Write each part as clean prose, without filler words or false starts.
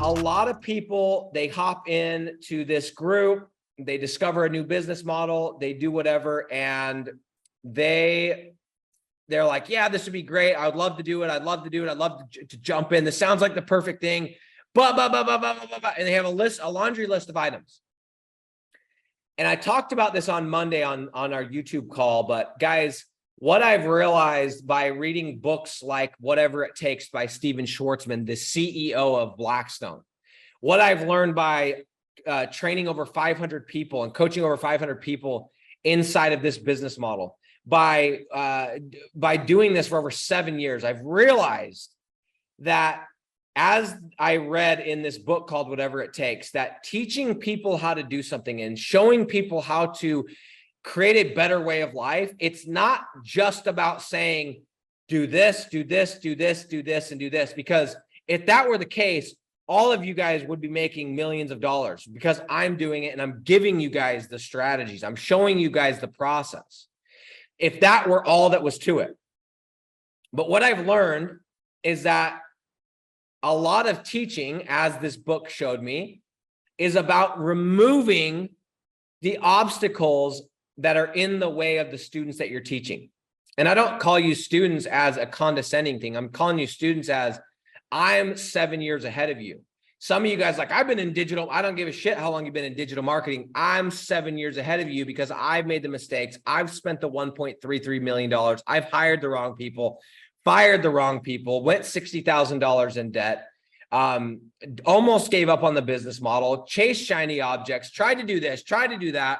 A lot of people, they hop into this group, they discover a new business model, they do whatever, and they're like, yeah, this would be great. I would love to do it. I'd love to do it. I'd love to jump in. This sounds like the perfect thing. And they have a laundry list of items. And I talked about this on Monday on our YouTube call, but guys, what I've realized by reading books like Whatever It Takes by Stephen Schwartzman, the CEO of Blackstone, what I've learned by training over 500 people and coaching over 500 people inside of this business model, by doing this for over 7 years, I've realized that, as I read in this book called Whatever It Takes, that teaching people how to do something and showing people how to create a better way of life, it's not just about saying, do this, do this, do this, do this, and do this. Because if that were the case, all of you guys would be making millions of dollars, because I'm doing it and I'm giving you guys the strategies. I'm showing you guys the process. If that were all that was to it. But what I've learned is that a lot of teaching, as this book showed me, is about removing the obstacles that are in the way of the students that you're teaching. And I don't call you students as a condescending thing. I'm calling you students as, I'm 7 years ahead of you. Some of you guys like, I've been in digital. I don't give a shit how long you've been in digital marketing. I'm 7 years ahead of you because I've made the mistakes. I've spent the $1.33 million. I've hired the wrong people, fired the wrong people, went $60,000 in debt, almost gave up on the business model, chased shiny objects, tried to do this, tried to do that,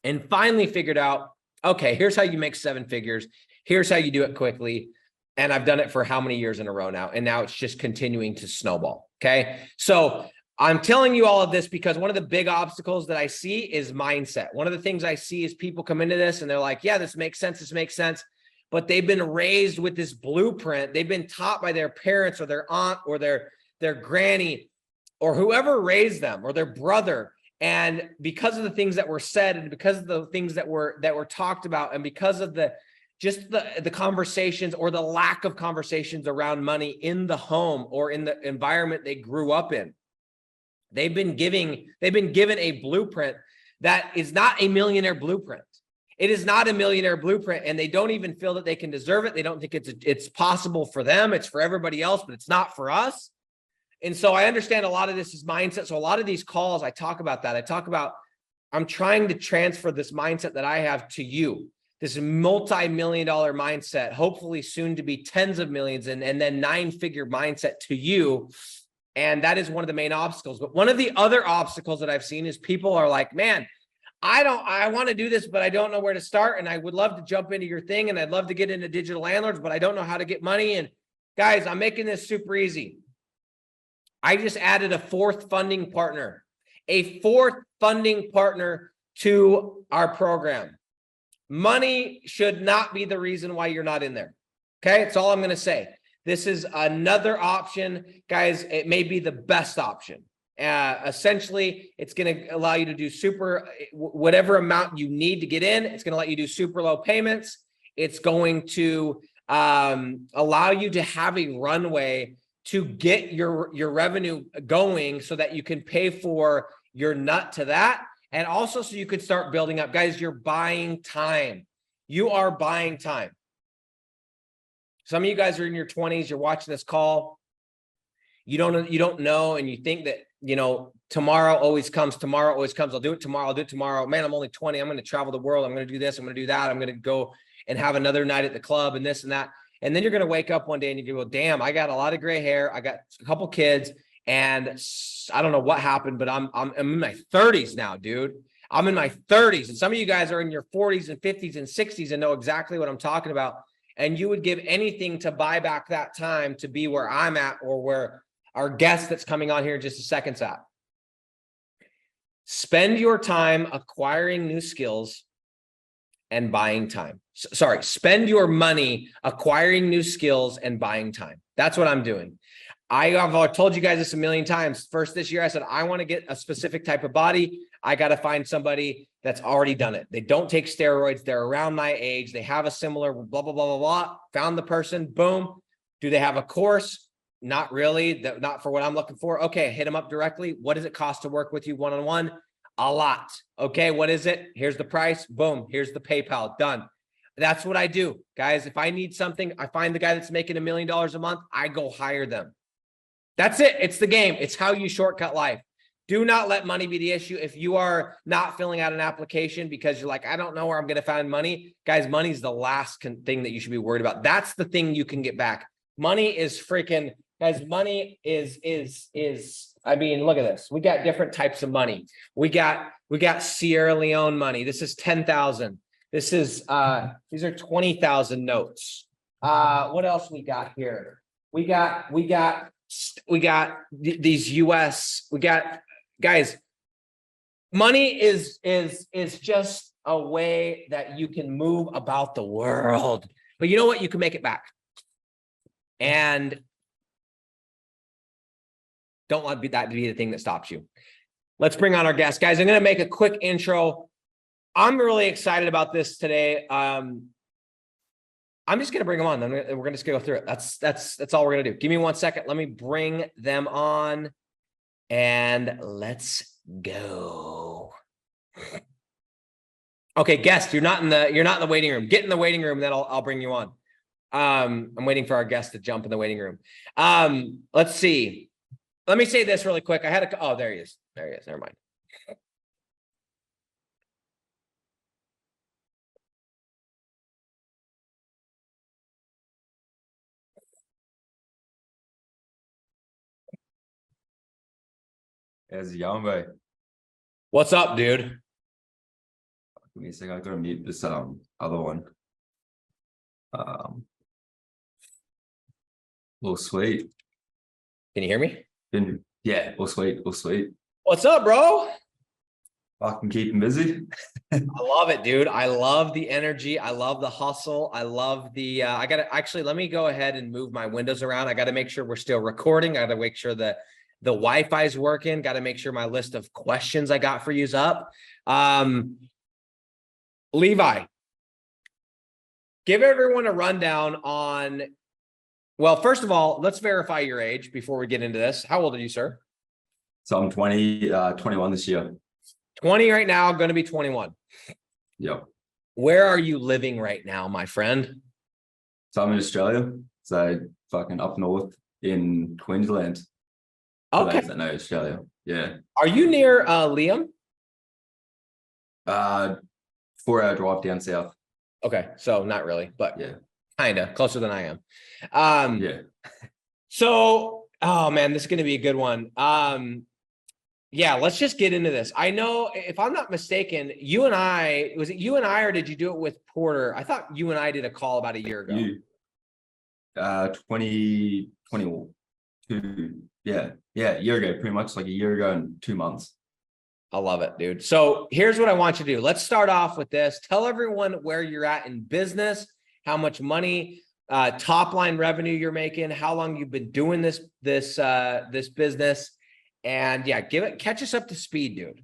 and finally figured out, okay, here's how you make 7 figures. Here's how you do it quickly. And I've done it for how many years in a row now? And now it's just continuing to snowball. Okay. So I'm telling you all of this because one of the big obstacles that I see is mindset. One of the things I see is people come into this and they're like, yeah, this makes sense. This makes sense. But they've been raised with this blueprint. They've been taught by their parents or their aunt or their granny or whoever raised them or their brother. And because of the things that were said and because of the things that were talked about and because of the conversations or the lack of conversations around money in the home or in the environment they grew up in, they've been given a blueprint that is not a millionaire blueprint. It is not a millionaire blueprint, and they don't even feel that they can deserve it. They don't think it's possible for them. It's for everybody else, but it's not for us. And so I understand a lot of this is mindset. So a lot of these calls, I talk about that. I talk about, I'm trying to transfer this mindset that I have to you, this multi-million-dollar mindset, hopefully soon to be tens of millions and then 9-figure mindset to you. And that is one of the main obstacles. But one of the other obstacles that I've seen is people are like, man, I want to do this, but I don't know where to start. And I would love to jump into your thing. And I'd love to get into digital landlords, but I don't know how to get money. And guys, I'm making this super easy. I just added a fourth funding partner to our program. Money should not be the reason why you're not in there. Okay. That's all I'm going to say. This is another option, guys. It may be the best option. Essentially, it's going to allow you to do whatever amount you need to get in. It's going to let you do super low payments. It's going to allow you to have a runway to get your revenue going so that you can pay for your nut to that. And also so you could start building up. Guys, you're buying time. You are buying time. Some of you guys are in your 20s. You're watching this call. You don't know, and you think that, tomorrow always comes. Tomorrow always comes. I'll do it tomorrow. I'll do it tomorrow. Man, I'm only 20. I'm going to travel the world. I'm going to do this. I'm going to do that. I'm going to go and have another night at the club and this and that. And then you're going to wake up one day and you go, damn, I got a lot of gray hair. I got a couple kids and I don't know what happened, but I'm in my 30s now, dude. I'm in my 30s. And some of you guys are in your 40s and 50s and 60s and know exactly what I'm talking about. And you would give anything to buy back that time to be where I'm at or where our guest that's coming on here in just a second's at. Spend your time acquiring new skills and buying time. Sorry, spend your money acquiring new skills and buying time. That's what I'm doing. I've told you guys this a million times. First this year, I said, I want to get a specific type of body. I got to find somebody that's already done it. They don't take steroids. They're around my age. They have a similar blah, blah, blah, blah, blah. Found the person. Boom. Do they have a course? Not really. Not for what I'm looking for. Okay. Hit them up directly. What does it cost to work with you one-on-one? A lot. Okay. What is it? Here's the price. Boom. Here's the PayPal. Done. That's what I do, guys. If I need something, I find the guy that's making $1 million a month. I go hire them. That's it. It's the game. It's how you shortcut life. Do not let money be the issue. If you are not filling out an application because you're like, I don't know where I'm going to find money, guys, money is the last thing that you should be worried about. That's the thing you can get back. Money is freaking, guys, money is, I mean, look at this. We got different types of money. We got Sierra Leone money. This is 10,000. This is, these are 20,000 notes. What else we got here? We got these US, guys, money is just a way that you can move about the world, but you know what? You can make it back. And don't let that be the thing that stops you. Let's bring on our guest, guys. I'm going to make a quick intro. I'm really excited about this today. I'm just going to bring them on. We're just going to go through it. That's all we're going to do. Give me 1 second. Let me bring them on and let's go. Okay, guest, you're not in the waiting room. Get in the waiting room, then I'll bring you on. I'm waiting for our guest to jump in the waiting room. Let's see. Let me say this really quick. Oh, there he is. There he is. Never mind. How's it going, bro? What's up, dude? Give me a second. I gotta mute this other one. All sweet. Can you hear me? Yeah, all sweet, all sweet. What's up, bro? Fucking keeping busy. I love it, dude. I love the energy. I love the hustle. I love the, let me go ahead and move my windows around. I got to make sure we're still recording. I got to make sure that the Wi-Fi is working. Got to make sure my list of questions I got for you's up. Levi, give everyone a rundown on, well, first of all, let's verify your age before we get into this. How old are you, sir? So I'm 21 this year. 20 right now, going to be 21. Yep. Where are you living right now, my friend? So I'm in Australia. So fucking up north in Queensland. Okay. I know Australia. Yeah. Are you near Liam? 4-hour drive down south. Okay, so not really, but yeah, kind of closer than I am. Yeah. So, oh man, this is going to be a good one. Yeah, let's just get into this. I know, if I'm not mistaken, was it you and I, or did you do it with Porter? I thought you and I did a call about a year ago. 2022. Yeah, a year ago, pretty much, like a year ago and 2 months. I love it, dude. So here's what I want you to do. Let's start off with this. Tell everyone where you're at in business, how much money, top line revenue you're making, how long you've been doing this business, and yeah, catch us up to speed, dude.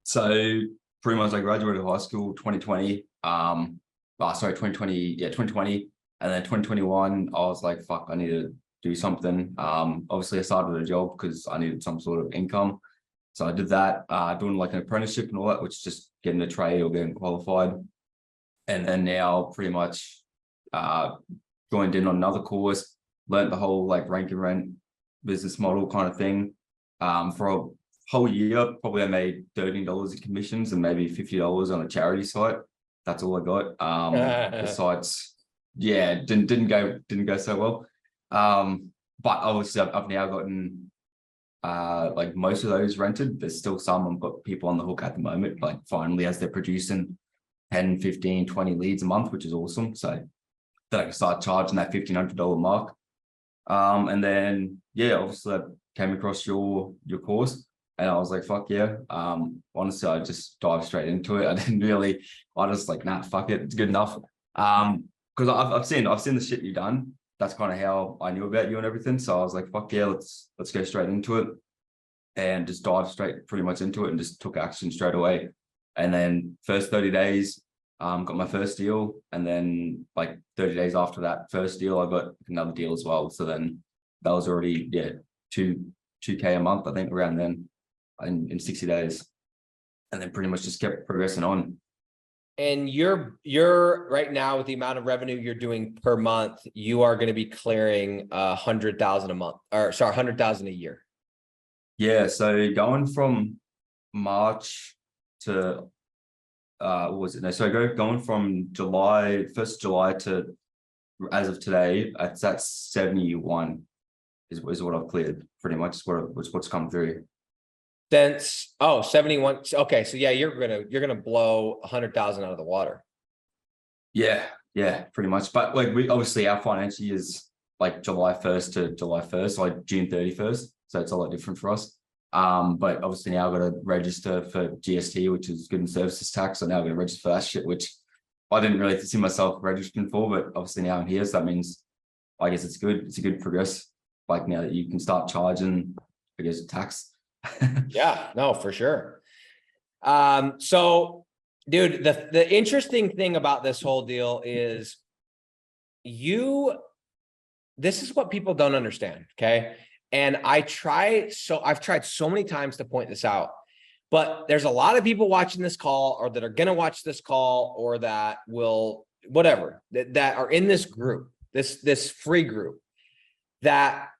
So pretty much I graduated high school 2020. 2020. And then 2021, I was like, fuck, I need to do something. Obviously I started a job because I needed some sort of income. So I did that, doing like an apprenticeship and all that, which is just getting a trade or getting qualified. And then now pretty much joined in on another course, learned the whole like rank and rent business model kind of thing. For a whole year, probably I made $13 in commissions and maybe $50 on a charity site. That's all I got. The sites, yeah, didn't go so well. But obviously I've now gotten like most of those rented. There's still some I've got people on the hook at the moment, like finally, as they're producing 10, 15, 20 leads a month, which is awesome. So that I can start charging that $1,500 mark. And then, yeah, obviously I came across your course And I was like, fuck yeah. Honestly, I just dived straight into it. I just like, nah, fuck it, it's good enough. Because I've seen the shit you've done. That's kind of how I knew about you and everything. So I was like, fuck yeah, let's go straight into it. And just dive straight pretty much into it and just took action straight away. And then first 30 days, got my first deal. And then like 30 days after that first deal, I got another deal as well. So then that was already, 2K a month, I think, around then in 60 days. And then pretty much just kept progressing on. And you're right now, with the amount of revenue you're doing per month, you are going to be clearing 100,000 a month, or sorry, 100,000 a year. Yeah, so going from March to what was it? No, so going from July, 1st July to as of today, it's at 71 is what I've cleared, pretty much what's come through. Since 71. Okay, so yeah, you're gonna blow 100,000 out of the water. Yeah, pretty much. But like we obviously our financial year is like July 1st to July 1st, like June 31st. So it's a lot different for us. But obviously now I've got to register for GST, which is Good and Services Tax. So now I'm going to register for that shit, which I didn't really see myself registering for, but obviously now I'm here. So that means I guess it's good. It's a good progress. Like now that you can start charging, I guess, tax. Yeah, no, for sure. So dude, the interesting thing about this whole deal is this is what people don't understand. Okay. And I've tried so many times to point this out, but there's a lot of people watching this call, or that are going to watch this call, or that will, whatever, that are in this group, this free group, that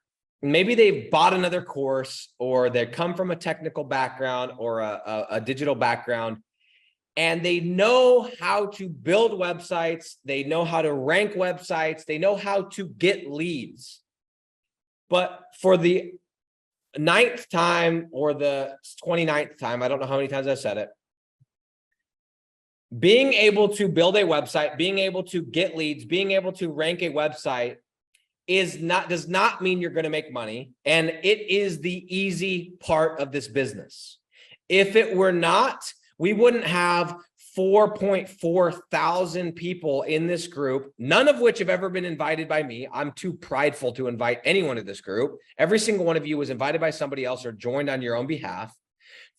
maybe they've bought another course, or they come from a technical background or a digital background, and they know how to build websites. They know how to rank websites. They know how to get leads. But for the 9th time or the 29th time, I don't know how many times I've said it, being able to build a website, being able to get leads, being able to rank a website does not mean you're going to make money. And it is the easy part of this business. If it were not, we wouldn't have 4.4 thousand people in this group, none of which have ever been invited by me. I'm too prideful to invite anyone to this group. Every single one of you was invited by somebody else or joined on your own behalf.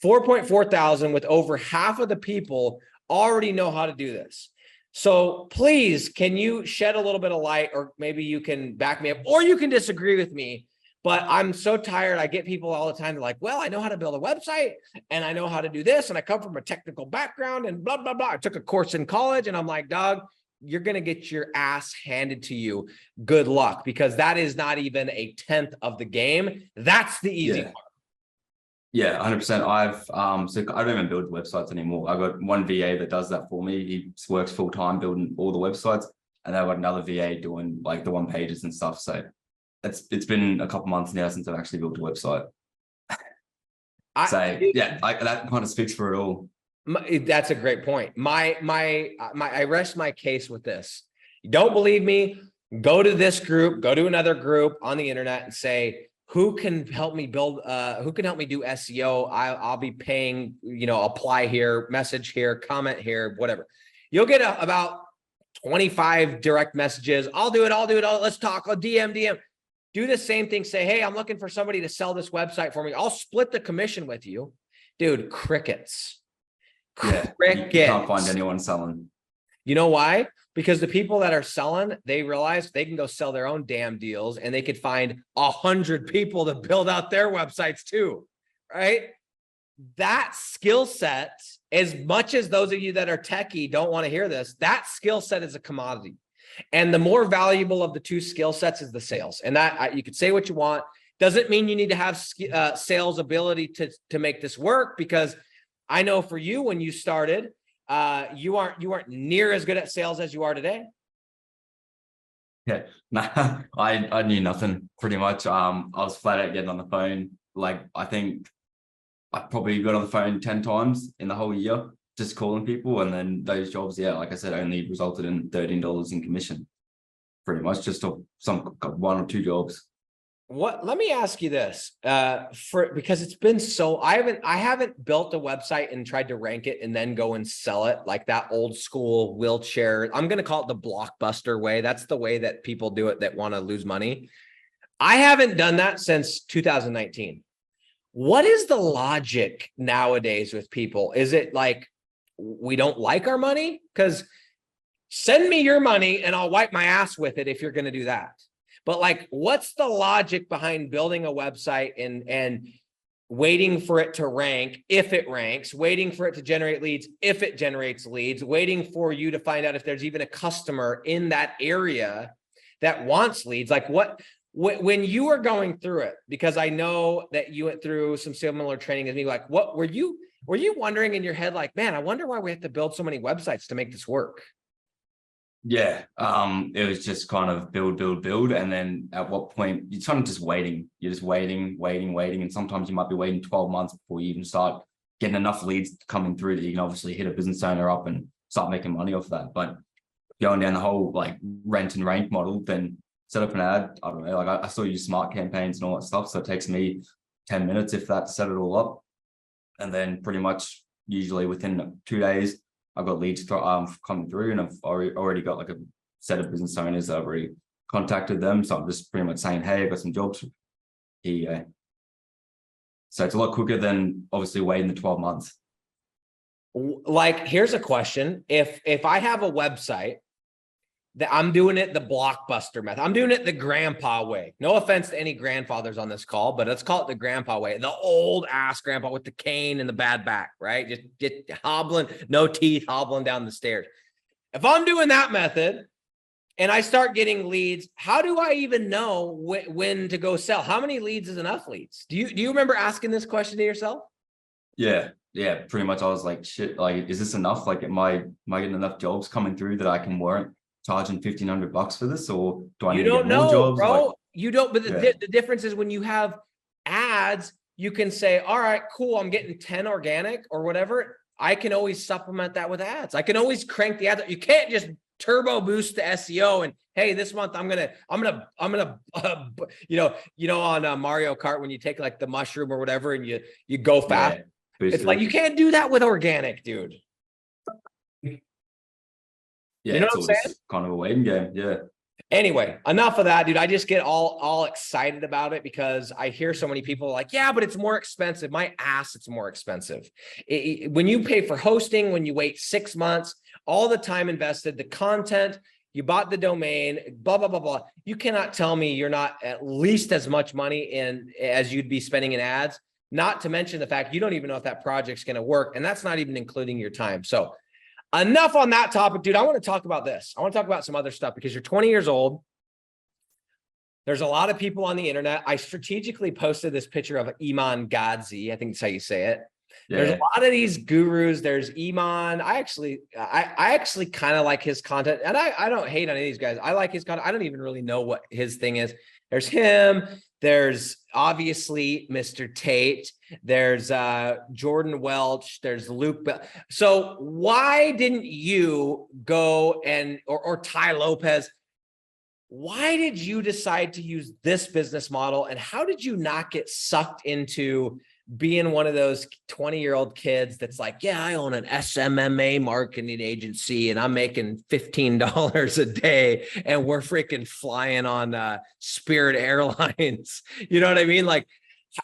4.4 thousand, with over half of the people already know how to do this. So please, can you shed a little bit of light, or maybe you can back me up, or you can disagree with me. But I'm so tired. I get people all the time. They're like, well, I know how to build a website, and I know how to do this, and I come from a technical background, and blah, blah, blah. I took a course in college, and I'm like, dog, you're going to get your ass handed to you. Good luck, because that is not even a 10th of the game. That's the easy part. Yeah, 100%. So I don't even build websites anymore. I've got one VA that does that for me. He works full time building all the websites, and I've got another VA doing like the one pages and stuff. So it's been a couple months now since I've actually built a website. That kind of speaks for it all. That's a great point. I rest my case with this. You don't believe me? Go to this group, go to another group on the internet and say, who can help me build, who can help me do SEO? I'll be paying, apply here, message here, comment here, whatever. You'll get about 25 direct messages. I'll do it. Let's talk. I'll DM. Do the same thing. Say, hey, I'm looking for somebody to sell this website for me. I'll split the commission with you. Dude, crickets. Yeah, you can't find anyone selling. You know why? Because the people that are selling, they realize they can go sell their own damn deals, and they could find 100 people to build out their websites too, right? That skill set, as much as those of you that are techie don't want to hear this, that skill set is a commodity. And the more valuable of the two skill sets is the sales. And that you could say what you want. Doesn't mean you need to have sales ability to make this work, because I know for you, when you started, you aren't near as good at sales as you are today. Yeah, nah, I knew nothing pretty much. I was flat out getting on the phone. Like, I think I probably got on the phone 10 times in the whole year, just calling people. And then those jobs, like I said, only resulted in $13 in commission, pretty much, just some 1 or 2 jobs. let me ask you this, because it's been so, I haven't built a website and tried to rank it and then go and sell it like that old school wheelchair. I'm going to call it the Blockbuster way. That's the way that people do it that want to lose money. I haven't done that since 2019. What is the logic nowadays with people? Is it like, we don't like our money? Because send me your money and I'll wipe my ass with it if you're going to do that. But like, what's the logic behind building a website and waiting for it to rank if it ranks, waiting for it to generate leads if it generates leads, waiting for you to find out if there's even a customer in that area that wants leads? Like when you were going through it, because I know that you went through some similar training as me, like what were you wondering in your head, like, man, I wonder why we have to build so many websites to make this work? Yeah, it was just kind of build, and then at what point you're kind of just waiting. You're just waiting, and sometimes you might be waiting 12 months before you even start getting enough leads coming through that you can obviously hit a business owner up and start making money off that. But going down the whole like rent and rank model, then set up an ad. I don't know, like I still use smart campaigns and all that stuff, so it takes me 10 minutes if that to set it all up, and then pretty much usually within 2 days. I've got leads coming through, and I've already got like a set of business owners that I've already contacted them. So I'm just pretty much saying, hey, I've got some jobs. Here you go. So it's a lot quicker than obviously waiting the 12 months. Like, here's a question. If I have a website that I'm doing it the Blockbuster method, I'm doing it the grandpa way. No offense to any grandfathers on this call, but let's call it the grandpa way. The old ass grandpa with the cane and the bad back, right? Just hobbling, no teeth, hobbling down the stairs. If I'm doing that method and I start getting leads, how do I even know when to go sell? How many leads is enough leads? Do you remember asking this question to yourself? Yeah, pretty much. I was like, shit, like, is this enough? Like, am I getting enough jobs coming through that I can warrant charging $1,500 for this, or do I need to get more jobs? Bro. Like, you don't, but the difference is when you have ads, you can say, all right, cool, I'm getting 10 organic or whatever. I can always supplement that with ads. I can always crank the ads. You can't just turbo boost the SEO and, hey, this month I'm gonna on Mario Kart, when you take like the mushroom or whatever and you go fast. Yeah, it's like, you can't do that with organic, dude. Yeah, you know it's what I'm saying? Kind of a waiting game. Yeah. Anyway, enough of that, dude. I just get all excited about it because I hear so many people like, yeah, but it's more expensive. My ass, it's more expensive. When you pay for hosting, when you wait 6 months, all the time invested, the content, you bought the domain, blah, blah, blah, blah. You cannot tell me you're not at least as much money as you'd be spending in ads, not to mention the fact you don't even know if that project's going to work. And that's not even including your time. So enough on that topic, dude. I want to talk about this. I want to talk about some other stuff because you're 20 years old. There's a lot of people on the internet. I strategically posted this picture of Iman Gadzhi. I think that's how you say it. Yeah. There's a lot of these gurus. There's Iman. I actually kind of like his content, and I don't hate on any of these guys. I like his content. I don't even really know what his thing is. There's him. There's obviously Mr. Tate. There's Jordan Welch. There's Luke. So why didn't you go or Ty Lopez? Why did you decide to use this business model? And how did you not get sucked into being one of those 20-year-old kids that's like, yeah, I own an SMMA marketing agency and I'm making $15 a day and we're freaking flying on Spirit Airlines. You know what I mean? Like,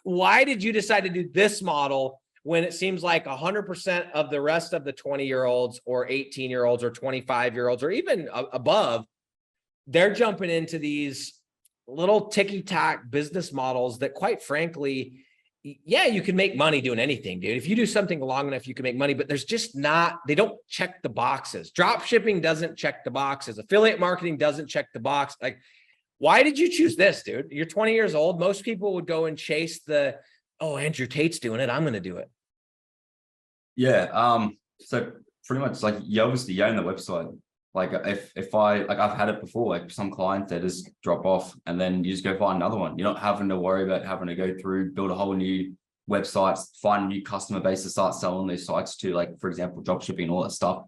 why did you decide to do this model when it seems like 100% of the rest of the 20-year-olds or 18-year-olds or 25-year-olds or even above, they're jumping into these little ticky-tack business models that, quite frankly, yeah, you can make money doing anything, dude. If you do something long enough, you can make money, but there's just they don't check the boxes. Drop shipping doesn't check the boxes. Affiliate marketing doesn't check the box. Like, why did you choose this, dude? You're 20 years old. Most people would go and chase Andrew Tate's doing it, I'm going to do it. Yeah. So pretty much, like, you obviously own the website. Like, if I've had it before, like some clients, they just drop off and then you just go find another one. You're not having to worry about having to go through, build a whole new website, find a new customer base to start selling these sites to, like, for example, drop shipping and all that stuff.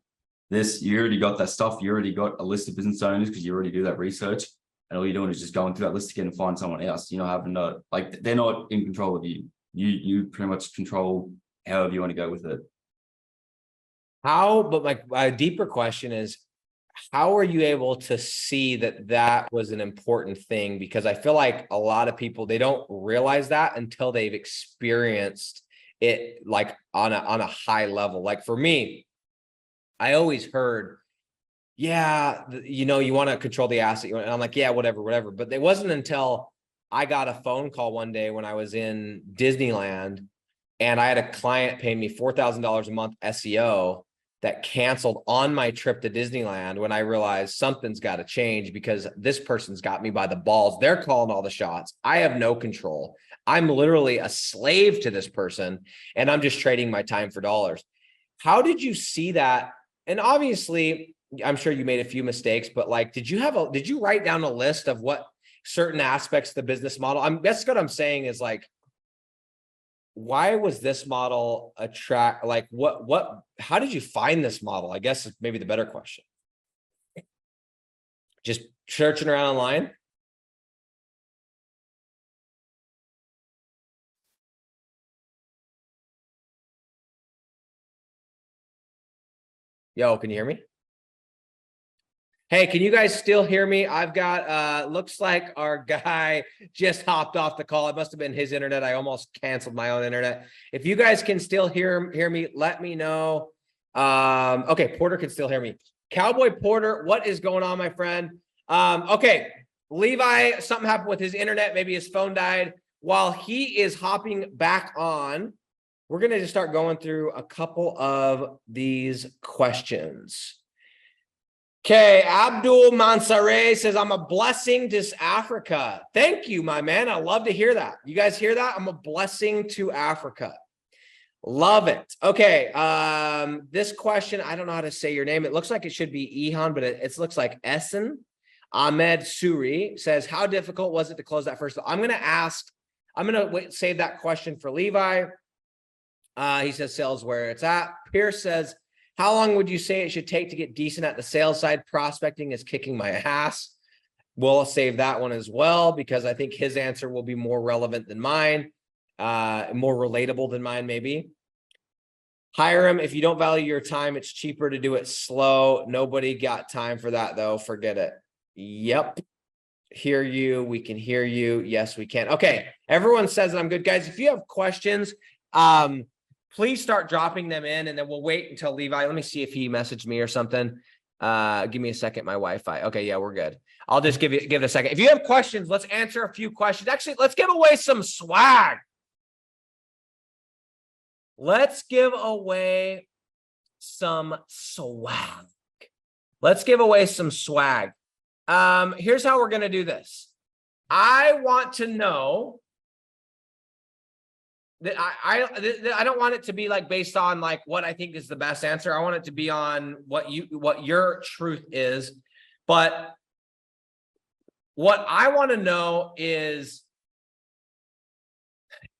You already got that stuff. You already got a list of business owners because you already do that research. and all you're doing is just going through that list again and find someone else, having to, like, they're not in control of you. You pretty much control however you want to go with it. But my deeper question is, how are you able to see that that was an important thing? Because I feel like a lot of people, they don't realize that until they've experienced it, like on a high level. Like for me, I always heard, yeah, you want to control the asset. And I'm like, yeah, whatever. But it wasn't until I got a phone call one day when I was in Disneyland and I had a client paying me $4,000 a month SEO that canceled on my trip to Disneyland, when I realized something's got to change because this person's got me by the balls. They're calling all the shots. I have no control. I'm literally a slave to this person, and I'm just trading my time for dollars. How did you see that? And obviously, I'm sure you made a few mistakes, but like, did you write down a list of what certain aspects of the business model? That's what I'm saying is like, why was this model like how did you find this model? I guess is maybe the better question. Just searching around online. Yo, can you hear me? Hey, can you guys still hear me? I've got, looks like our guy just hopped off the call. It must have been his internet. I almost canceled my own internet. If you guys can still hear me, let me know. Okay, Porter can still hear me. Cowboy Porter, what is going on, my friend? Okay, Levi, something happened with his internet. Maybe his phone died. While he is hopping back on, we're going to just start going through a couple of these questions. Okay, Abdul Mansare says, I'm a blessing to Africa. Thank you, my man. I love to hear that. You guys hear that? I'm a blessing to Africa. Love it. Okay, this question, I don't know how to say your name. It looks like it should be Ihan, but it looks like Essen. Ahmed Suri says, how difficult was it to close that first? I'm going to save that question for Levi. He says sales where it's at. Pierce says, how long would you say it should take to get decent at the sales side? Prospecting is kicking my ass. We'll save that one as well, because I think his answer will be more relevant than mine, more relatable than mine, maybe. Hire him. If you don't value your time, it's cheaper to do it slow. Nobody got time for that, though. Forget it. Yep. Hear you. We can hear you. Yes, we can. Okay. Everyone says that I'm good. Guys, if you have questions, please start dropping them in, and then we'll wait until Levi. Let me see if he messaged me or something. Give me a second. My Wi-Fi. Okay, yeah, we're good. I'll just give it a second. If you have questions, let's answer a few questions. Actually, let's give away some swag. Let's give away some swag. Let's give away some swag. Here's how we're going to do this. I want to know that I don't want it to be like based on like what I think is the best answer. I want it to be on what your truth is. But what I want to know is,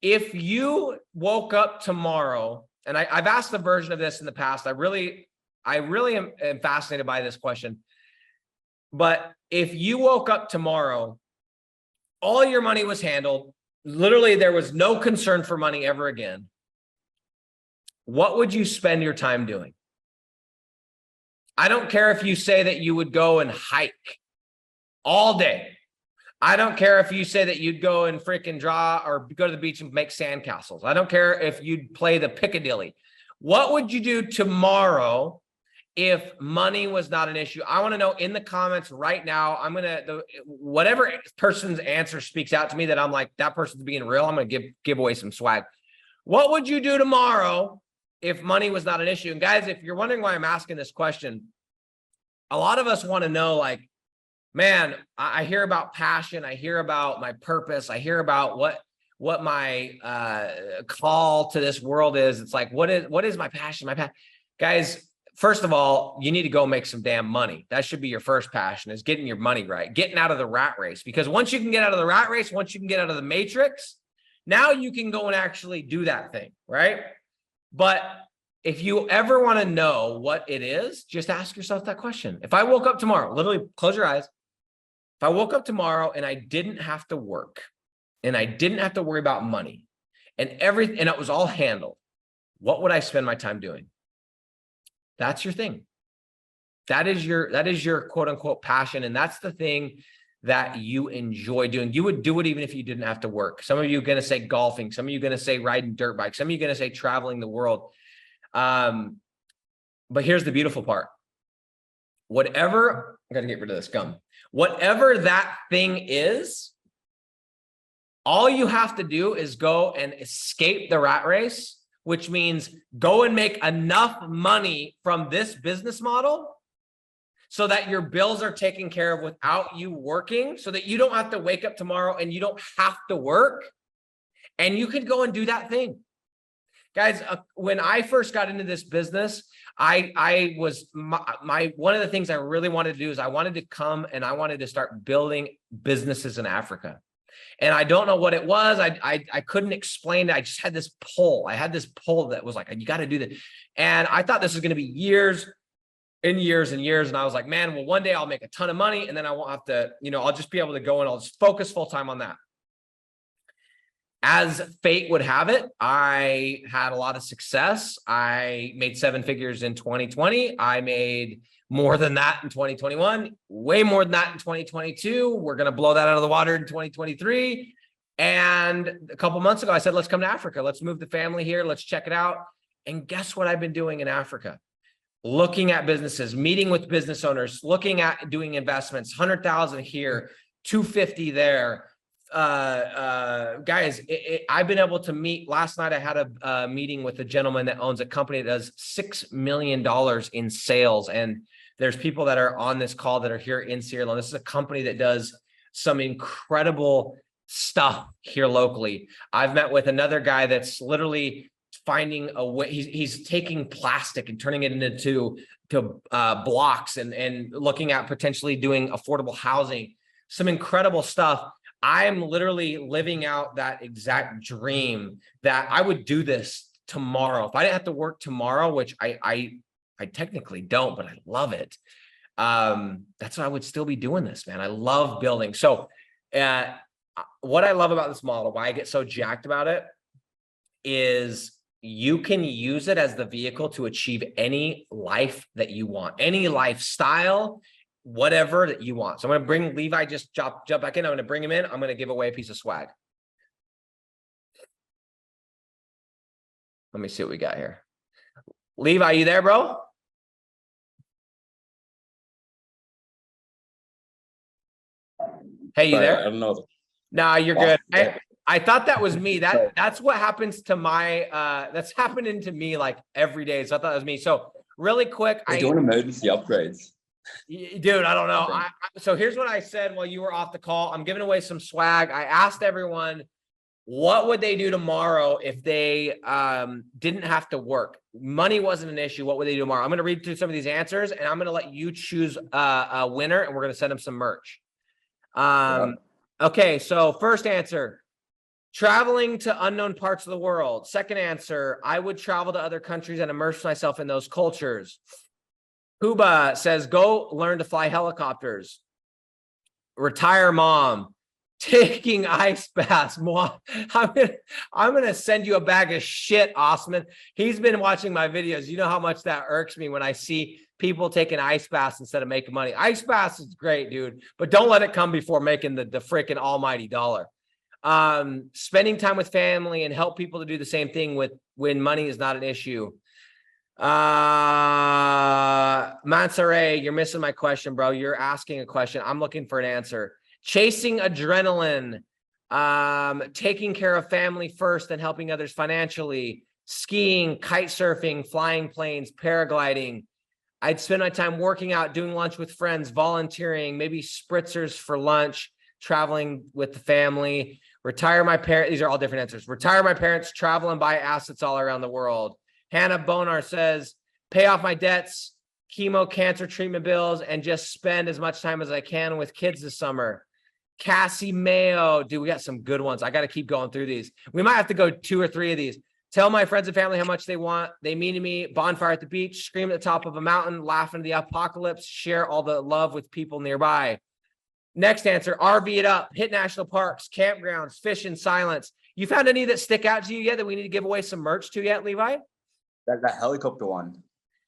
if you woke up tomorrow, and I've asked the version of this in the past. I really am fascinated by this question. But if you woke up tomorrow, all your money was handled, literally there was no concern for money ever again, what would you spend your time doing? I don't care if you say that you would go and hike all day. I don't care if you say that you'd go and freaking draw or go to the beach and make sandcastles. I don't care if you'd play the Piccadilly. What would you do tomorrow if money was not an issue? I want to know in the comments right now. I'm going to, whatever person's answer speaks out to me that I'm like, that person's being real, I'm going to give away some swag. What would you do tomorrow if money was not an issue? And guys, if you're wondering why I'm asking this question, a lot of us want to know, like, man, I hear about passion. I hear about my purpose. I hear about what my call to this world is. It's like, what is my passion? Guys, first of all, you need to go make some damn money. That should be your first passion, is getting your money right, getting out of the rat race. Because once you can get out of the rat race, once you can get out of the matrix, now you can go and actually do that thing, right? But if you ever want to know what it is, just ask yourself that question. If I woke up tomorrow, literally close your eyes, If I woke up tomorrow and I didn't have to work and I didn't have to worry about money and everything, and it was all handled, what would I spend my time doing? That's your thing. That is your quote unquote passion. And that's the thing that you enjoy doing. You would do it even if you didn't have to work. Some of you are going to say golfing. Some of you are going to say riding dirt bikes. Some of you are going to say traveling the world. But here's the beautiful part. Whatever, I got to get rid of this gum. Whatever that thing is, all you have to do is go and escape the rat race, which means go and make enough money from this business model so that your bills are taken care of without you working, so that you don't have to wake up tomorrow and you don't have to work, and you can go and do that thing. Guys, when I first got into this business, I was one of the things I really wanted to do is I wanted to come and I wanted to start building businesses in Africa. And I don't know what it was. I couldn't explain it. I just had this pull. I had this pull that was like, you got to do that. And I thought this was going to be years and years and years. And I was like, man, well, one day I'll make a ton of money and then I won't have to, I'll just be able to go and I'll just focus full time on that. As fate would have it, I had a lot of success. I made 7 figures in 2020. I made more than that in 2021, way more than that in 2022. We're going to blow that out of the water in 2023. And a couple months ago, I said, let's come to Africa. Let's move the family here. Let's check it out. And guess what I've been doing in Africa? Looking at businesses, meeting with business owners, looking at doing investments, 100,000 here, 250 there. Guys, I've been able to meet. Last night, I had a meeting with a gentleman that owns a company that does $6 million in sales. And there's people that are on this call that are here in Sierra Leone. This is a company that does some incredible stuff here locally. I've met with another guy that's literally finding a way. He's taking plastic and turning it into blocks and looking at potentially doing affordable housing, some incredible stuff. I'm literally living out that exact dream that I would do this tomorrow. If I didn't have to work tomorrow, which I technically don't, but I love it. That's why I would still be doing this, man. I love building. So what I love about this model, why I get so jacked about it, is you can use it as the vehicle to achieve any life that you want, any lifestyle, whatever that you want. So I'm going to bring Levi, just jump back in. I'm going to bring him in. I'm going to give away a piece of swag. Let me see what we got here. Levi, you there, bro? Hey, you there? I don't know. Nah, you're good. I thought that was me. That's what happens to my, that's happening to me like every day. So I thought that was me. So really quick. We're doing emergency upgrades. Dude, I don't know. So here's what I said while you were off the call. I'm giving away some swag. I asked everyone, what would they do tomorrow if they didn't have to work? Money wasn't an issue. What would they do tomorrow? I'm going to read through some of these answers and I'm going to let you choose a winner and we're going to send them some merch. Okay, so first answer, traveling to unknown parts of the world. Second answer, I would travel to other countries and immerse myself in those cultures. Huba says, go learn to fly helicopters. Retire mom. Taking ice baths. I'm gonna send you a bag of shit, Osman. He's been watching my videos. You know how much that irks me when I see people taking ice baths instead of making money. Ice baths is great, dude, but don't let it come before making the freaking almighty dollar. Spending time with family and help people to do the same thing when money is not an issue. Mansare, you're missing my question, bro. You're asking a question. I'm looking for an answer. Chasing adrenaline, taking care of family first and helping others financially, skiing, kite surfing, flying planes, paragliding. I'd spend my time working out, doing lunch with friends, volunteering, maybe spritzers for lunch, traveling with the family, retire my parents. These are all different answers. Retire my parents, travel and buy assets all around the world. Hannah Bonar says, pay off my debts, chemo, cancer treatment bills, and just spend as much time as I can with kids this summer. Cassie Mayo, dude, we got some good ones. I got to keep going through these. We might have to go 2 or 3 of these. Tell my friends and family how much they want. They mean to me. Bonfire at the beach, scream at the top of a mountain, laugh into the apocalypse, share all the love with people nearby. Next answer, RV it up, hit national parks, campgrounds, fish in silence. You found any that stick out to you yet that we need to give away some merch to yet, Levi? That helicopter one.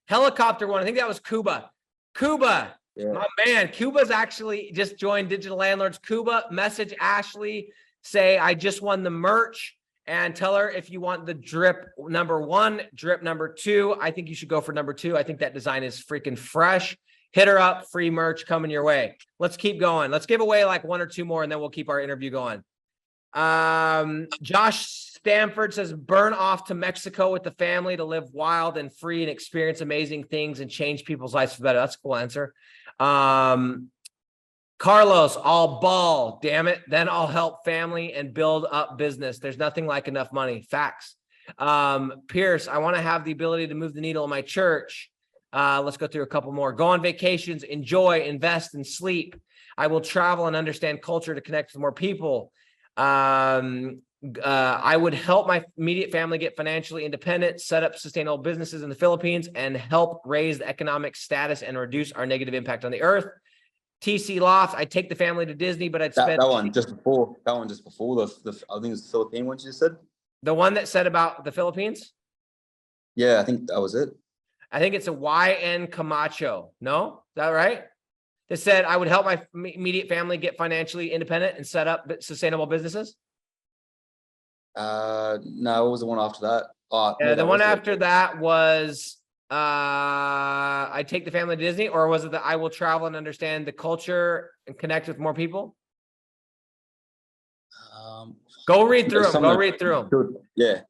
Helicopter one. I think that was Cuba. Cuba, Yeah. my man. Cuba's actually just joined Digital Landlords. Cuba, message Ashley, say, I just won the merch, and tell her if you want the drip number 1, drip number 2. I think you should go for number 2. I think that design is freaking fresh. Hit her up, free merch coming your way. Let's keep going. Let's give away like 1 or 2 more, and then we'll keep our interview going. Josh Stanford says, burn off to Mexico with the family to live wild and free and experience amazing things and change people's lives for better. That's a cool answer. Carlos, I'll ball, damn it. Then I'll help family and build up business. There's nothing like enough money. Facts. Pierce, I want to have the ability to move the needle in my church. Let's go through a couple more. Go on vacations, enjoy, invest, and sleep. I will travel and understand culture to connect with more people. I would help my immediate family get financially independent, set up sustainable businesses in the Philippines, and help raise the economic status and reduce our negative impact on the earth. TC Loft, I'd take the family to Disney, but I'd spend That one just before. That one just before the I think it was the Philippine one you just said. the one that said about the Philippines. Yeah, I think that was it. I think it's a YN Camacho. No, is that right? That said, I would help my immediate family get financially independent and set up sustainable businesses. No, what was the one after that? The one after that was I take the family to Disney, or was it that I will travel and understand the culture and connect with more people? Go read through them. Go read through them. Yeah.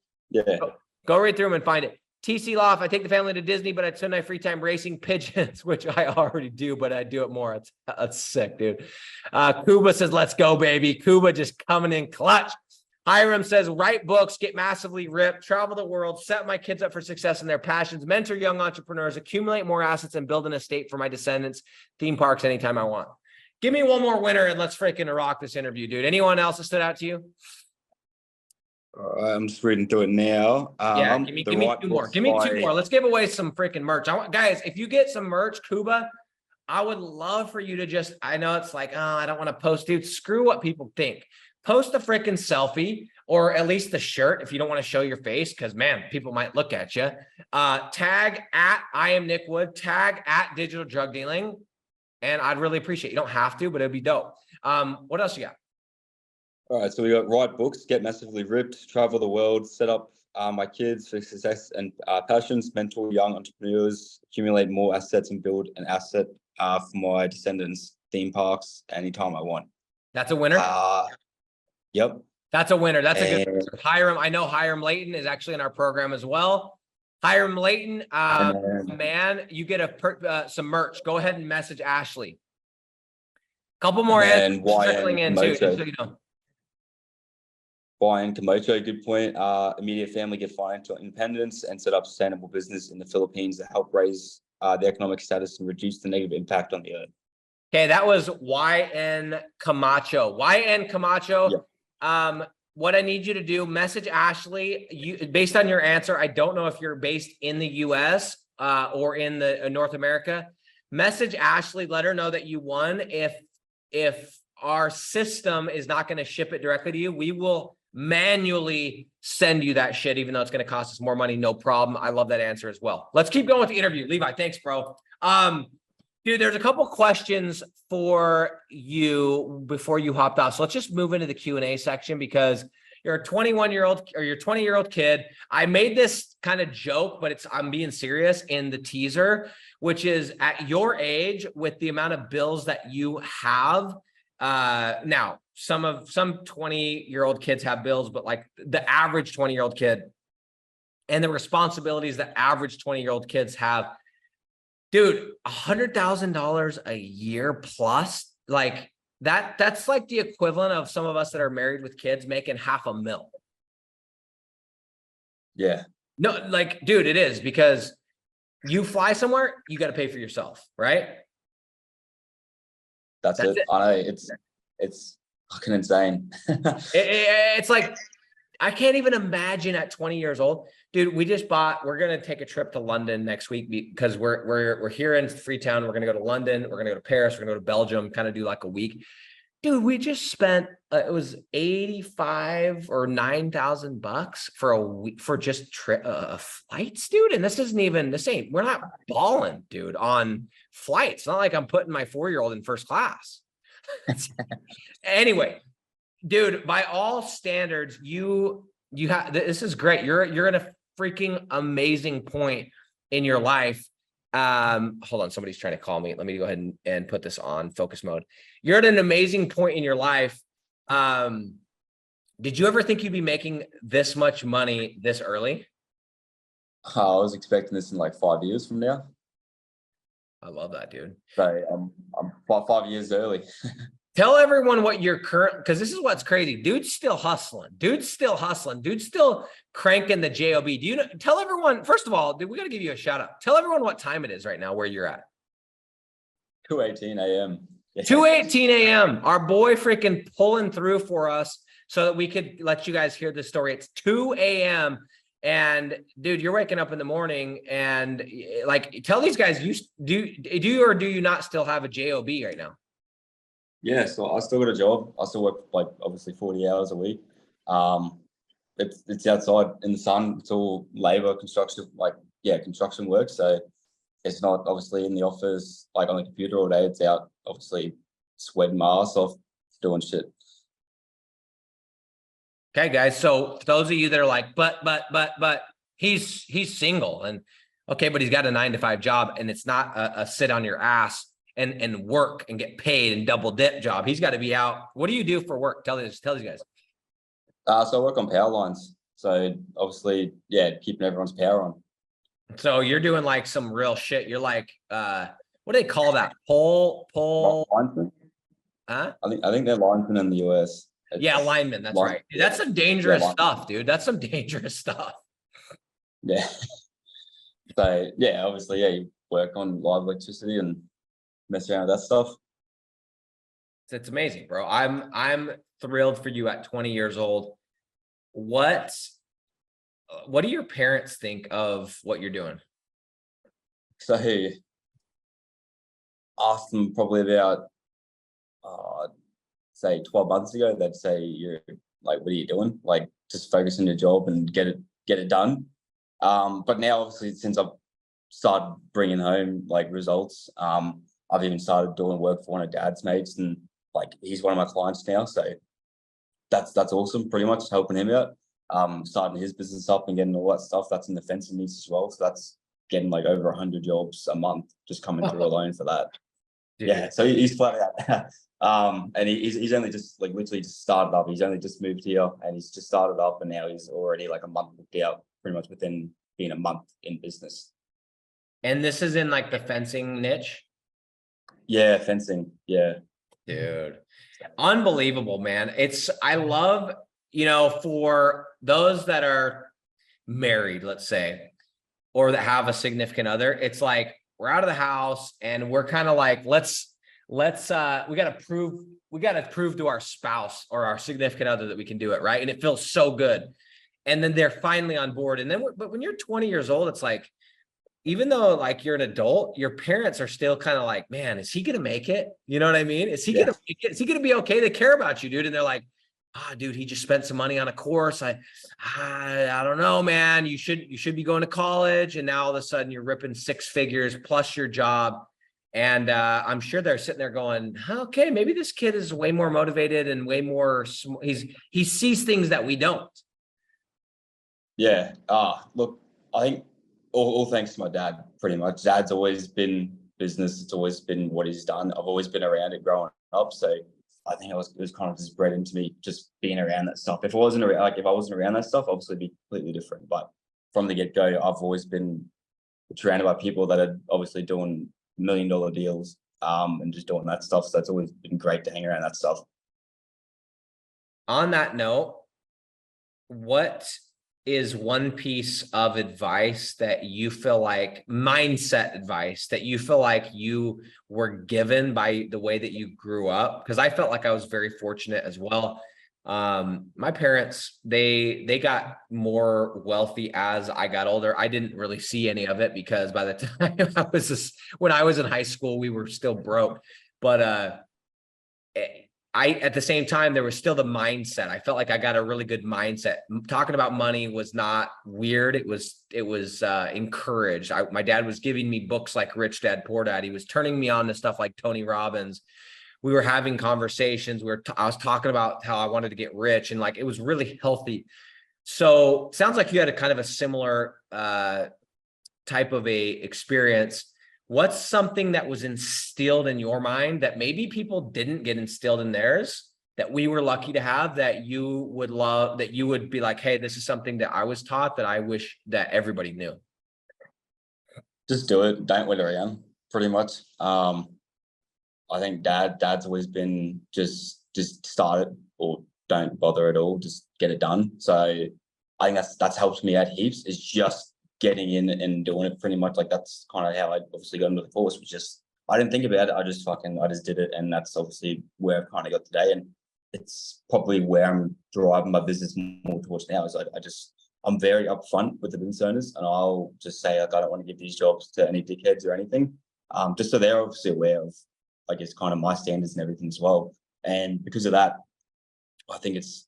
Go read through them and find it. TC Loft, I take the family to Disney, but I'd spend my free time racing pigeons, which I already do, but I do it more. That's sick, dude. Cuba says, let's go, baby. Cuba just coming in clutch. Hiram says, write books, get massively ripped, travel the world, set my kids up for success in their passions, mentor young entrepreneurs, accumulate more assets, and build an estate for my descendants, theme parks anytime I want. Give me one more winner and let's freaking rock this interview, dude. Anyone else that stood out to you? All right, I'm just reading through it now. Yeah, give me 2 more. Give me 2 more. Let's give away some freaking merch. Guys, if you get some merch, Cuba, I would love for you to just, I know it's like, oh, I don't want to post, dude. Screw what people think. Post a freaking selfie, or at least the shirt if you don't want to show your face, because man, people might look at you. Tag at I am Nick Wood, tag at Digital Drug Dealing, and I'd really appreciate it. You don't have to, but it'd be dope. What else you got? All right, so we got write books, get massively ripped, travel the world, set up my kids for success and passions, mentor young entrepreneurs, accumulate more assets, and build an asset for my descendants, theme parks, anytime I want. That's a winner. Yep. That's a winner. That's a good answer. Hiram. I know Hiram Layton is actually in our program as well. Hiram Layton, man, you get some merch. Go ahead and message Ashley. Couple more answers trickling in too, just so you know. YN Camacho, good point. Immediate family get financial independence and set up sustainable business in the Philippines to help raise the economic status and reduce the negative impact on the earth. Okay, that was YN Camacho. YN Camacho. Yeah. What I need you to do, message Ashley. Based on your answer, I don't know if you're based in the US or in the North America. Message Ashley, let her know that you won. If our system is not going to ship it directly to you, we will manually send you that shit, even though it's going to cost us more money. No problem. I love that answer as well. Let's keep going with the interview. Levi, thanks, bro. Dude, there's a couple questions for you before you hopped off. So let's just move into the Q&A section, because you're a 21-year-old or you're a 20-year-old kid. I made this kind of joke, but I'm being serious in the teaser, which is at your age, with the amount of bills that you have. Now, some 20-year-old kids have bills, but like the average 20-year-old kid and the responsibilities that average 20-year-old kids have. Dude, $100,000 a year plus, like that's like the equivalent of some of us that are married with kids making $500,000. Yeah. No, like, dude, it is, because you fly somewhere, you got to pay for yourself, right? That's it. I know it's fucking insane. It's like I can't even imagine at 20 years old, dude. We're gonna take a trip to London next week because we're here in Freetown. We're gonna go to London. We're gonna go to Paris. We're gonna go to Belgium. Kind of do like a week, dude. We just spent it was 85 or $9,000 for a week for just flights, dude. And we're not balling, dude, on flights. It's not like I'm putting my 4-year-old in first class. Anyway, dude, by all standards, you have, this is great. You're in a freaking amazing point in your life. Hold on, somebody's trying to call me. Let me go ahead and put this on focus mode. You're at an amazing point in your life. Did you ever think you'd be making this much money this early? I was expecting this in like 5 years from now. I love that, dude. So I'm 5 years early. Tell everyone what your current, because this is what's crazy. Dude's still hustling. Dude's still cranking the job. Do you know? Tell everyone, first of all, dude, we got to give you a shout out. Tell everyone what time it is right now, where you're at. 2:18 a.m. 2:18 a.m. Our boy freaking pulling through for us so that we could let you guys hear this story. It's 2 a.m. And dude, you're waking up in the morning and like, tell these guys, you do or do you not still have a job right now? Yeah, so I still got a job. I still work like obviously 40 hours a week. It's outside in the sun. It's all labor, construction, construction work. So it's not obviously in the office, like on the computer all day. It's out obviously sweating my ass off doing shit. Okay, guys. So for those of you that are like, but he's single and okay, but he's got a 9-to-5 job and it's not a sit on your ass and work and get paid and double dip job. He's got to be out. What do you do for work? Tell these guys. So I work on power lines. So obviously, yeah, keeping everyone's power on. So you're doing like some real shit. You're like, what do they call that? Pole. Linesman? Huh? I think they're linesmen in the US. Yeah, lineman. That's right. Dude, that's some dangerous stuff, dude. That's some dangerous stuff. Yeah. So yeah, obviously, yeah, you work on live electricity and mess around with that stuff. It's amazing, bro. I'm thrilled for you at 20 years old. What do your parents think of what you're doing? So asked them probably about say 12 months ago, they'd say, you're like, what are you doing? Like, just focus on your job and get it done. But now obviously since I've started bringing home like results, I've even started doing work for one of Dad's mates, and like he's one of my clients now. So that's awesome. Pretty much helping him out, starting his business up and getting all that stuff. That's in the fencing niche as well. So that's getting like over 100 jobs a month just coming through alone for that. Dude. Yeah, so he's flat out. And he's only just like literally just started up. He's only just moved here and he's just started up, and now he's already like a month booked out, pretty much within being a month in business. And this is in like the fencing niche? Yeah, fencing. Yeah. Dude, unbelievable, man. I love, for those that are married, let's say, or that have a significant other, it's like, we're out of the house and we're kind of like, we got to prove to our spouse or our significant other that we can do it. Right. And it feels so good. And then they're finally on board. And then, but when you're 20 years old, it's like, even though like you're an adult, your parents are still kind of like, man, is he going to make it? You know what I mean? Is he going to make it? Is he going to be okay? They care about you, dude. And they're like, dude, he just spent some money on a course. I don't know, man, you should be going to college. And now all of a sudden you're ripping 6 figures plus your job. And I'm sure they're sitting there going, okay, maybe this kid is way more motivated and way more, he sees things that we don't. Yeah. Look, I think all thanks to my dad, pretty much. Dad's always been business. It's always been what he's done. I've always been around it growing up. So I think it was kind of just bred into me, just being around that stuff. If I wasn't around that stuff, obviously it'd be completely different. But from the get-go, I've always been surrounded by people that are obviously doing $1 million deals, and just doing that stuff. So it's always been great to hang around that stuff. On that note, what is one piece of advice that you feel like, mindset advice, that you feel like you were given by the way that you grew up? Because I felt like I was very fortunate as well. My parents, they got more wealthy as I got older. I didn't really see any of it because by the time when I was in high school, we were still broke. But at the same time, there was still the mindset. I felt like I got a really good mindset. Talking about money was not weird. It was encouraged. My dad was giving me books like Rich Dad Poor Dad. He was turning me on to stuff like Tony Robbins. We were having conversations. I was talking about how I wanted to get rich, and like it was really healthy. So sounds like you had a kind of a similar type of a experience. What's something that was instilled in your mind that maybe people didn't get instilled in theirs that we were lucky to have, that you would love, that you would be like, hey, this is something that I was taught that I wish that everybody knew? Just do it. Don't wait around, pretty much. I think dad's always been just start it or don't bother at all, just get it done. So I think that's helped me out heaps, is just getting in and doing it. Pretty much like that's kind of how I obviously got into the course, was just, I didn't think about it. I just did it. And that's obviously where I've kind of got today. And it's probably where I'm driving my business more towards now, is I'm very upfront with the business owners, and I'll just say, like, I don't want to give these jobs to any dickheads or anything. Just so they're obviously aware of, I guess, kind of my standards and everything as well. And because of that, I think it's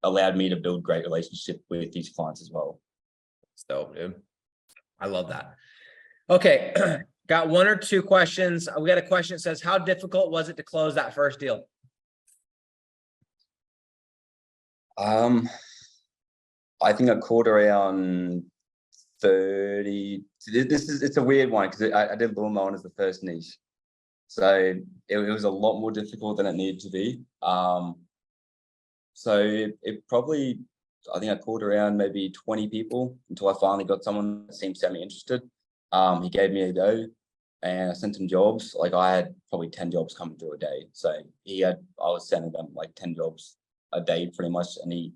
allowed me to build great relationship with these clients as well. So, dude, I love that. Okay. Got one or two questions. We got a question that says, how difficult was it to close that first deal? I think I called around 30. It's a weird one because I did lawn mowing as the first niche. So it was a lot more difficult than it needed to be. So it probably, I think I called around maybe 20 people until I finally got someone that seemed semi-interested. He gave me a go and I sent him jobs. Like I had probably 10 jobs coming through a day. So I was sending them like 10 jobs a day pretty much. And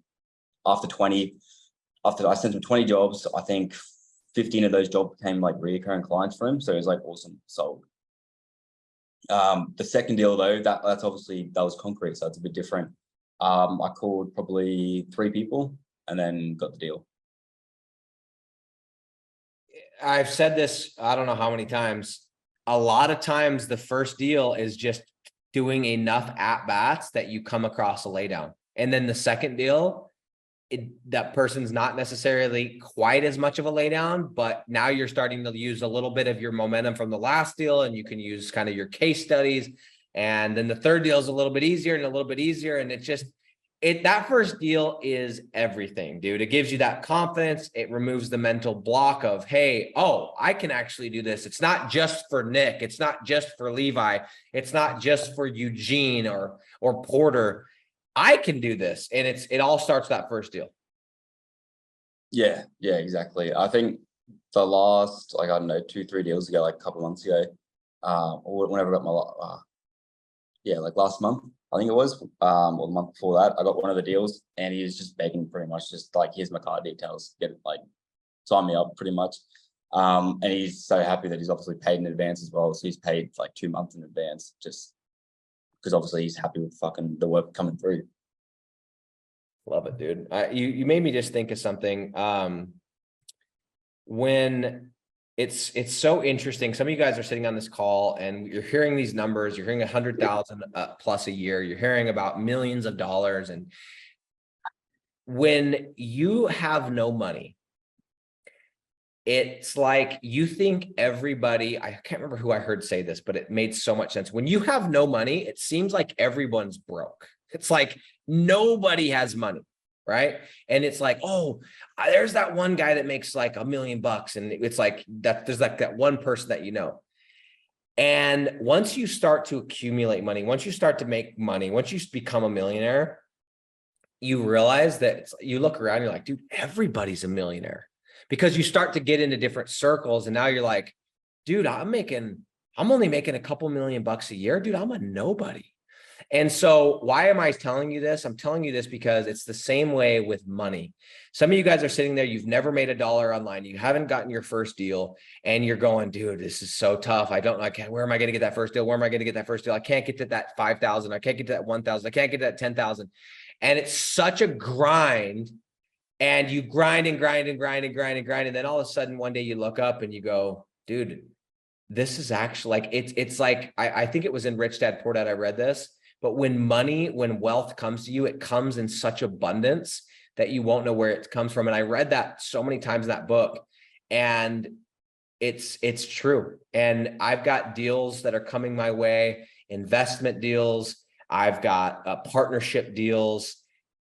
after I sent him 20 jobs, I think 15 of those jobs became like recurring clients for him. So it was like awesome, sold. The second deal though, that's obviously, that was concrete, so it's a bit different. I called probably 3 people and then got the deal. I've said this, I don't know how many times. A lot of times the first deal is just doing enough at bats that you come across a laydown. And then the second deal, that person's not necessarily quite as much of a laydown, but now you're starting to use a little bit of your momentum from the last deal, and you can use kind of your case studies. And then the third deal is a little bit easier and a little bit easier. And that first deal is everything, dude. It gives you that confidence. It removes the mental block of, hey, oh, I can actually do this. It's not just for Nick. It's not just for Levi. It's not just for Eugene or Porter. I can do this. And it all starts that first deal. Yeah, exactly. I think the last, like, I don't know, 2-3 deals ago, like a couple of months ago, or whenever I got my, like last month, I think it was, or the month before that, I got one of the deals and he was just begging pretty much, just like, here's my card details, get it, like, sign me up pretty much. And he's so happy that he's obviously paid in advance as well. So he's paid like 2 months in advance, just because obviously he's happy with fucking the work coming through. Love it, dude. You made me just think of something. When it's so interesting. Some of you guys are sitting on this call and you're hearing these numbers. You're hearing 100,000 plus a year. You're hearing about millions of dollars. And when you have no money, it's like you think everybody, I can't remember who I heard say this, but it made so much sense. When you have no money, it seems like everyone's broke. It's like nobody has money, right? And it's like, oh, there's that one guy that makes like $1 million bucks. And it's like that there's like that one person that you know. And once you start to accumulate money, once you start to make money, once you become a millionaire, you realize that you look around, you're like, dude, everybody's a millionaire. Because you start to get into different circles and now you're like, dude, I'm only making a couple $1 million bucks a year. Dude, I'm a nobody. And so why am I telling you this? I'm telling you this because it's the same way with money. Some of you guys are sitting there, you've never made $1 online, you haven't gotten your first deal, and you're going, dude, this is so tough. I don't know, where am I going to get that first deal? Where am I going to get that first deal? I can't get to that 5,000. I can't get to that 1,000. I can't get to that 10,000. And it's such a grind, and you grind and grind and grind and grind and grind. And then all of a sudden, one day you look up and you go, dude, this is actually like, it's like, I think it was in Rich Dad Poor Dad, I read this, but when wealth comes to you, it comes in such abundance that you won't know where it comes from. And I read that so many times in that book, and it's true. And I've got deals that are coming my way, investment deals. I've got partnership deals,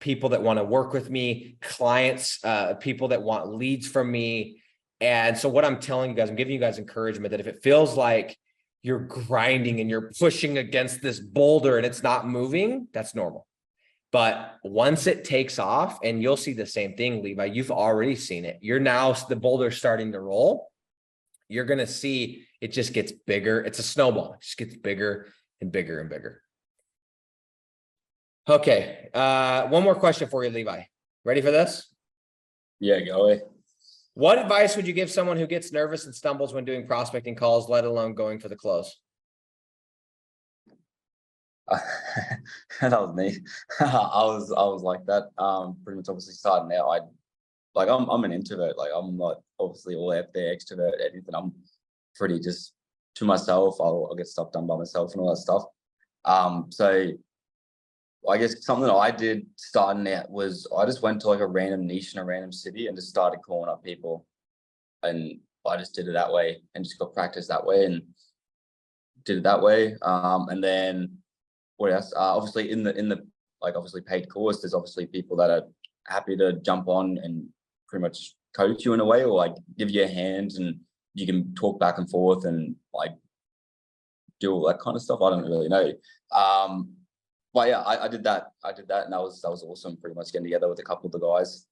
people that want to work with me, clients, people that want leads from me. And so what I'm telling you guys, I'm giving you guys encouragement that if it feels like you're grinding and you're pushing against this boulder and it's not moving, that's normal. But once it takes off, and you'll see the same thing, Levi, you've already seen it. You're now, the boulder's starting to roll. You're going to see it just gets bigger. It's a snowball. It just gets bigger and bigger and bigger. Okay. One more question for you, Levi. Ready for this? Yeah, go away. What advice would you give someone who gets nervous and stumbles when doing prospecting calls, let alone going for the close? That was me. I was like that. Pretty much obviously starting out. I'm an introvert. Like, I'm not obviously all out there extrovert, anything. I'm pretty just to myself. I'll get stuff done by myself and all that stuff. So I guess something I did starting out was I just went to like a random niche in a random city and just started calling up people, and I just did it that way and just got practice that way and did it that way. And then what else? Obviously in the like obviously paid course, there's obviously people that are happy to jump on and pretty much coach you in a way, or like give you a hand and you can talk back and forth and like do all that kind of stuff. I don't really know. But yeah, I did that. And that was awesome. Pretty much getting together with a couple of the guys,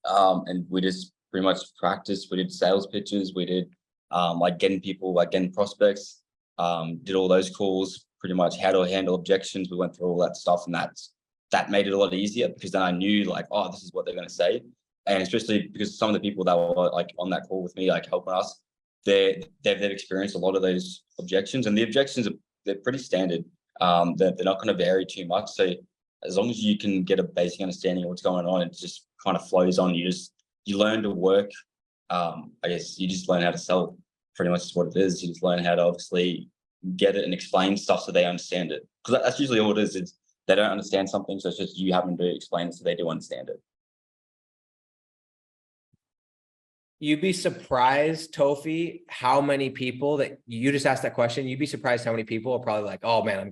and we just pretty much practiced. We did sales pitches. We did like getting prospects. Did all those calls. Pretty much how to handle objections. We went through all that stuff, and that made it a lot easier because then I knew like, oh, this is what they're going to say, and especially because some of the people that were like on that call with me, like helping us, they've experienced a lot of those objections, and the objections they're pretty standard. They're not going to vary too much. So as long as you can get a basic understanding of what's going on, it just kind of flows on. You learn to work. I guess you just learn how to sell. Pretty much is what it is. You just learn how to obviously get it and explain stuff so they understand it. Because that's usually all it is. It's they don't understand something, so it's just you having to explain it so they do understand it. You'd be surprised, Tofi, how many people that you just asked that question. You'd be surprised how many people are probably like, oh man, I'm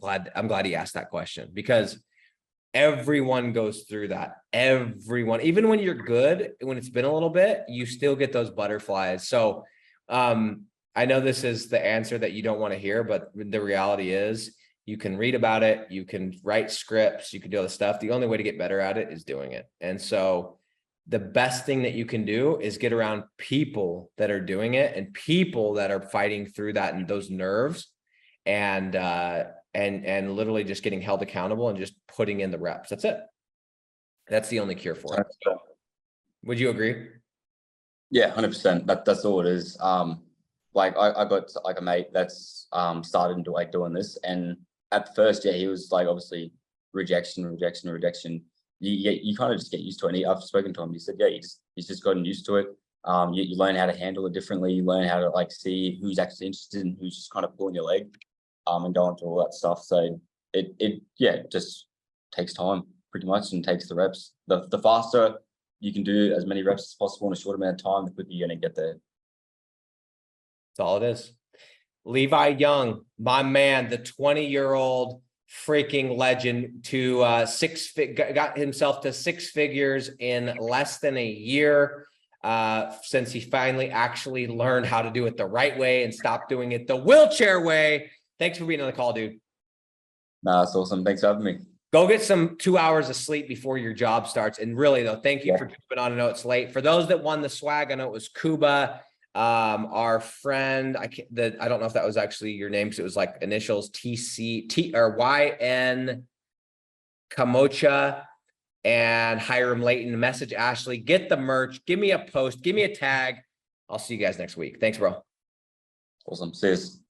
glad he asked that question, because everyone goes through that. Everyone, even when you're good, when it's been a little bit, you still get those butterflies. So I know this is the answer that you don't want to hear, but the reality is you can read about it. You can write scripts. You can do all the stuff. The only way to get better at it is doing it. And so the best thing that you can do is get around people that are doing it and people that are fighting through that and those nerves, and literally just getting held accountable and just putting in the reps. That's it. That's the only cure for it. Would you agree? Yeah, 100%. That's all it is. Like I got like a mate that's started into like doing this, and at first, yeah, he was like obviously rejection. You kind of just get used to it. And I've spoken to him. He said, yeah, he's just gotten used to it. You learn how to handle it differently. You learn how to like see who's actually interested and who's just kind of pulling your leg, and going through all that stuff. So it just takes time pretty much, and takes the reps. The faster you can do as many reps as possible in a short amount of time, the quicker you're going to get there. That's all it is. Levi Young, my man, the 20-year-old freaking legend, to got himself to 6 figures in less than a year, since he finally actually learned how to do it the right way and stopped doing it the wheelchair way. Thanks for being on the call, dude. Nah, that's awesome. Thanks for having me. Go get some 2 hours of sleep before your job starts. And really though, thank you for jumping on. I know it's late. For those that won the swag, I know it was Kuba, Our friend, I don't know if that was actually your name, because it was like initials TC or YN Kamocha and Hiram Layton. Message Ashley, get the merch, give me a post, give me a tag. I'll see you guys next week. Thanks, bro. Awesome. See you.